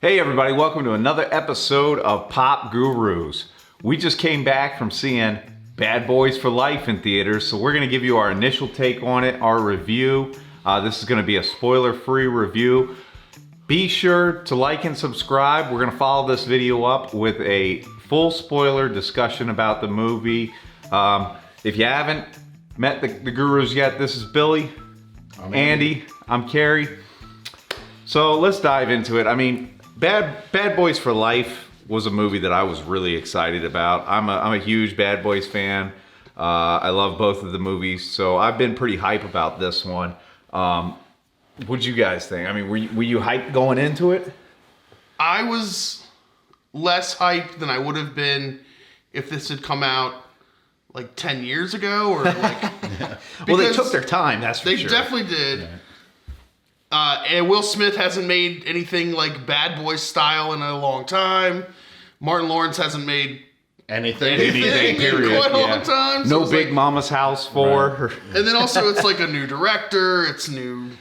Hey everybody, welcome to another episode of Pop Gurus. We just came back from seeing Bad Boys for Life in theaters, so we're going to give you our initial take on it, our review. This is going to be a spoiler-free review. Be sure to like and subscribe. We're going to follow this video up with a full spoiler discussion about the movie. If you haven't met the Gurus yet, this is Billy, I'm Andy, I'm Carrie. So let's dive into it. I mean, Bad Boys for Life was a movie that I was really excited about. I'm a huge Bad Boys fan. I love both of the movies, so I've been pretty hype about this one. What'd you guys think? I mean, were you hyped going into it? I was less hyped than I would have been if this had come out like 10 years ago or like. Well, they took their time. That's for sure. They definitely did. Yeah. And Will Smith hasn't made anything like Bad Boys style in a long time. Martin Lawrence hasn't made anything period. In quite a long time. So no Big Mama's House 4. Right. And then also it's like a new director. It's new,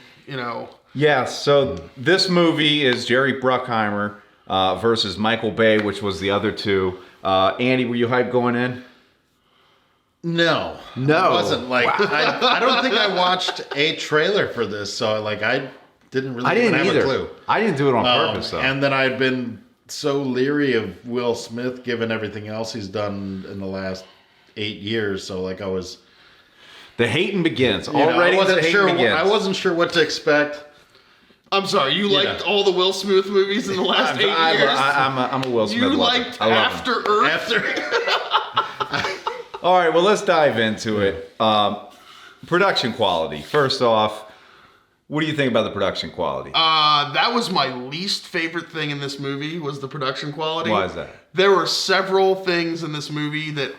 Yeah, so this movie is Jerry Bruckheimer versus Michael Bay, which was the other two. Andy, were you hyped going in? No, I wasn't. Like, wow. I don't think I watched a trailer for this, so like I didn't really have a clue. I didn't do it on purpose, though. And then I'd been so leery of Will Smith given everything else he's done in the last 8 years. So like I was. The hating begins. Already I wasn't sure what to expect. I'm sorry, you liked all the Will Smith movies in the last 8 years? I'm a Will Smith lover. You liked After Earth? All right, well, let's dive into it. Production quality. First off, what do you think about the production quality? That was my least favorite thing in this movie, was the production quality. Why is that? There were several things in this movie that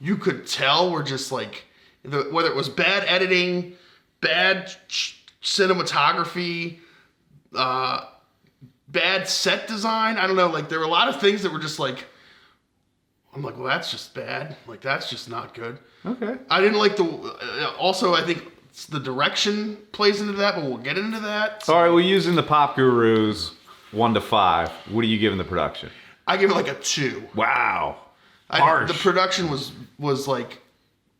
you could tell were just like, whether it was bad editing, bad cinematography, bad set design. I don't know, like there were a lot of things that were just like, I'm like, well, that's just bad. Like, that's just not good. Okay. I didn't like also, I think the direction plays into that, but we'll get into that. So. All right, we're using the Pop Gurus 1 to 5. What are you giving the production? I give it like a 2. Wow. Harsh. The production was like...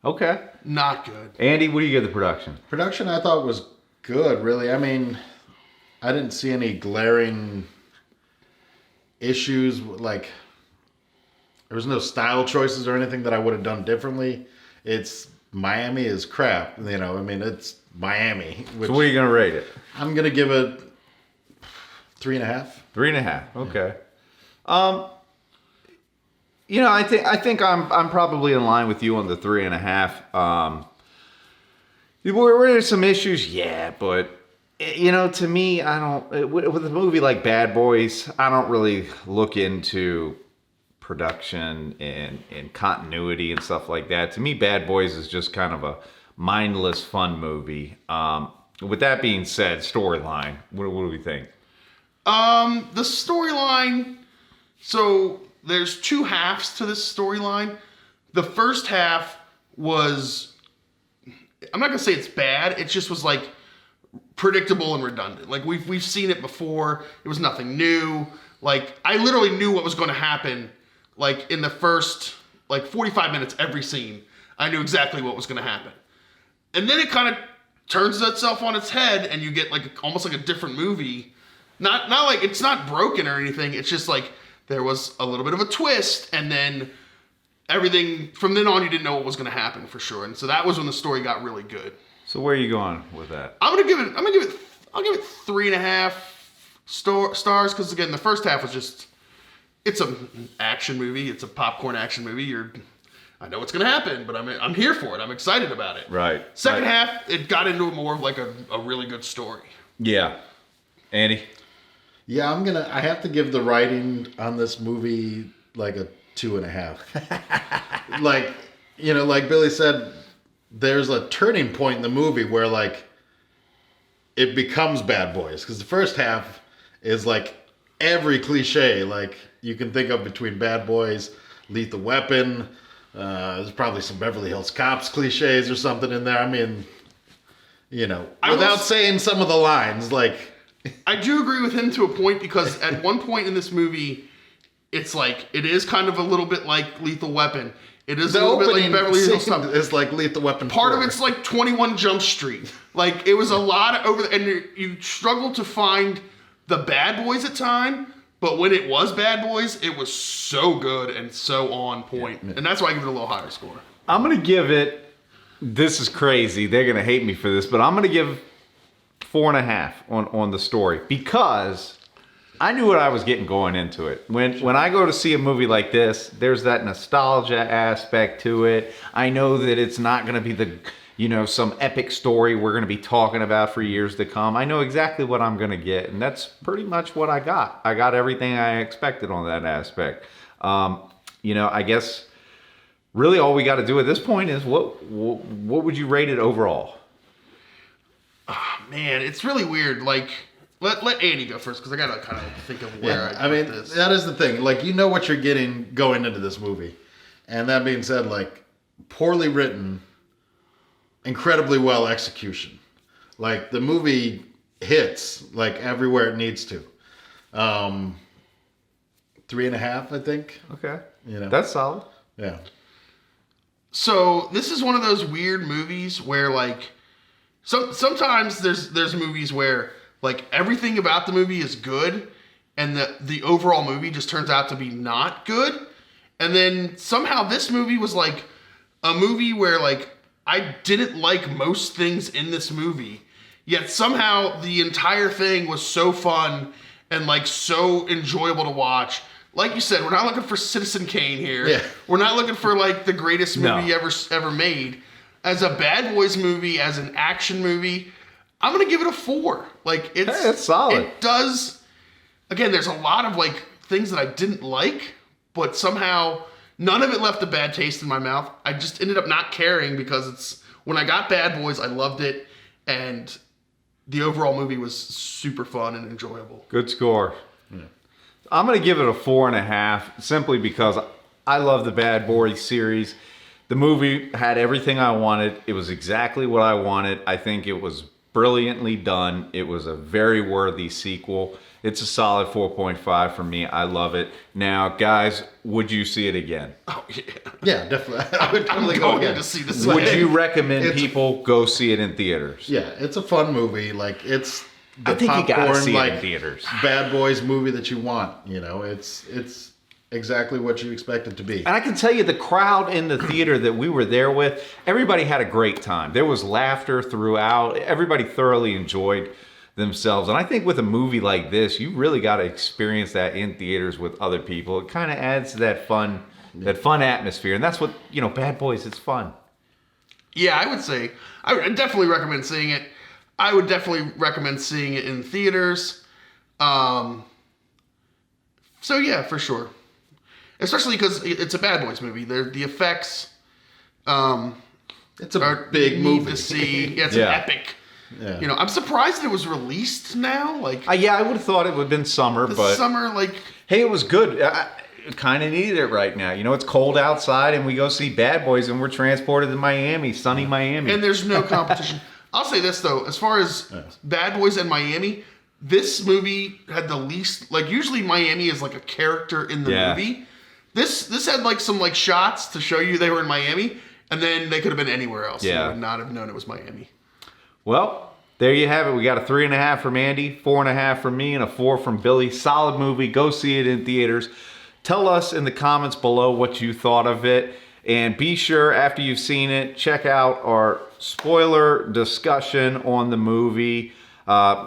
Okay. Not good. Andy, what do you give the production? Production I thought was good, really. I mean, I didn't see any glaring issues, like... There was no style choices or anything that I would have done differently. It's Miami is crap, I mean, it's Miami. So what are you going to rate it? I'm going to give it 3.5. 3.5. Okay. I think I'm probably in line with you on the 3.5. Were there some issues? Yeah, but to me, I don't. With a movie like Bad Boys, I don't really look into production and continuity and stuff like that. To me, Bad Boys is just kind of a mindless fun movie. With that being said, storyline, what do we think? The storyline, so there's 2 halves to this storyline. The first half was, I'm not gonna say it's bad, it just was like predictable and redundant. Like we've seen it before, it was nothing new. Like I literally knew what was gonna happen. Like in the first 45 minutes, every scene, I knew exactly what was going to happen. And then it kind of turns itself on its head and you get like almost like a different movie. Not like it's not broken or anything. It's just like there was a little bit of a twist and then everything from then on you didn't know what was going to happen for sure. And so that was when the story got really good. So where are you going with that? I'll give it 3.5 stars because again, the first half was just, it's an action movie. It's a popcorn action movie. I know what's going to happen, but I'm here for it. I'm excited about it. Right. Second half, it got into more of like a really good story. Yeah. Andy? Yeah, I have to give the writing on this movie like a 2.5. like Billy said, there's a turning point in the movie where like it becomes Bad Boys. Because the first half is like every cliche like you can think of between Bad Boys, Lethal Weapon. There's probably some Beverly Hills Cops cliches or something in there. I mean, without saying some of the lines, like I do agree with him to a point because at one point in this movie, it's like it is kind of a little bit like Lethal Weapon. It is a little bit like Beverly Hills Cop. It's like Lethal Weapon. Part 4. of it's like 21 Jump Street. Like it was a lot of and you struggle to find the bad boys at time. But when it was Bad Boys, it was so good and so on point. And that's why I give it a little higher score. I'm going to give it, this is crazy. They're going to hate me for this, but I'm going to give 4.5 on the story because I knew what I was getting going into it. When I go to see a movie like this, there's that nostalgia aspect to it. I know that it's not going to be the, some epic story we're going to be talking about for years to come. I know exactly what I'm going to get, and that's pretty much what I got. I got everything I expected on that aspect. I guess really all we got to do at this point is what would you rate it overall? Oh, man, it's really weird. Like, let Andy go first because I got to kind of think of where I put this. That is the thing. Like, you know what you're getting going into this movie. And that being said, like, poorly written, incredibly well execution. Like the movie hits like everywhere it needs to. 3.5, I think. Okay. That's solid. Yeah. So this is one of those weird movies where like sometimes there's movies where like everything about the movie is good and the overall movie just turns out to be not good. And then somehow this movie was like a movie where like I didn't like most things in this movie, yet somehow the entire thing was so fun and like so enjoyable to watch. Like you said, we're not looking for Citizen Kane here. Yeah. We're not looking for like the greatest movie ever made. As a Bad Boys movie, as an action movie, I'm gonna give it a 4. Like it's solid. It does. Again, there's a lot of like things that I didn't like, but somehow none of it left a bad taste in my mouth. I just ended up not caring because when I got Bad Boys, I loved it, and the overall movie was super fun and enjoyable. Good score. Yeah. I'm going to give it a 4.5 simply because I love the Bad Boys series. The movie had everything I wanted. It was exactly what I wanted. I think it was brilliantly done. It was a very worthy sequel. It's a solid 4.5 for me. I love it. Now, guys, would you see it again? Oh, yeah. Yeah, definitely. I would totally go go again. To see this. Would you recommend people go see it in theaters? Yeah, it's a fun movie. Like, it's the I think popcorn, you gotta see like, it in theaters. Bad Boys movie that you want. It's exactly what you expect it to be. And I can tell you the crowd in the theater that we were there with, everybody had a great time. There was laughter throughout. Everybody thoroughly enjoyed themselves. And I think with a movie like this, you really got to experience that in theaters with other people. It kind of adds to that fun atmosphere. And that's what, Bad Boys, it's fun. Yeah, I would say, I would definitely recommend seeing it. I would definitely recommend seeing it in theaters. So yeah, for sure. Especially because it's a Bad Boys movie. The effects, it's a big movie to see. Yeah, it's an epic. Yeah. I'm surprised it was released now. Like, I would have thought it would have been summer, hey, it was good. I kind of needed it right now. It's cold outside, and we go see Bad Boys, and we're transported to Miami, sunny Miami. And there's no competition. I'll say this though, as far as Bad Boys and Miami, this movie had the least. Like, usually Miami is like a character in the movie. This had like some like shots to show you they were in Miami, and then they could have been anywhere else. Yeah, you would not have known it was Miami. Well, there you have it. We got a 3.5 from Andy, 4.5 from me, and a 4 from Billy. Solid movie. Go see it in theaters. Tell us in the comments below what you thought of it. And be sure, after you've seen it, check out our spoiler discussion on the movie.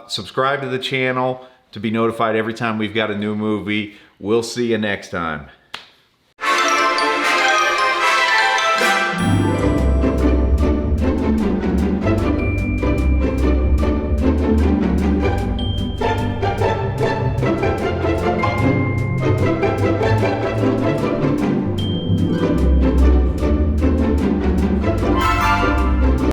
Subscribe to the channel to be notified every time we've got a new movie. We'll see you next time.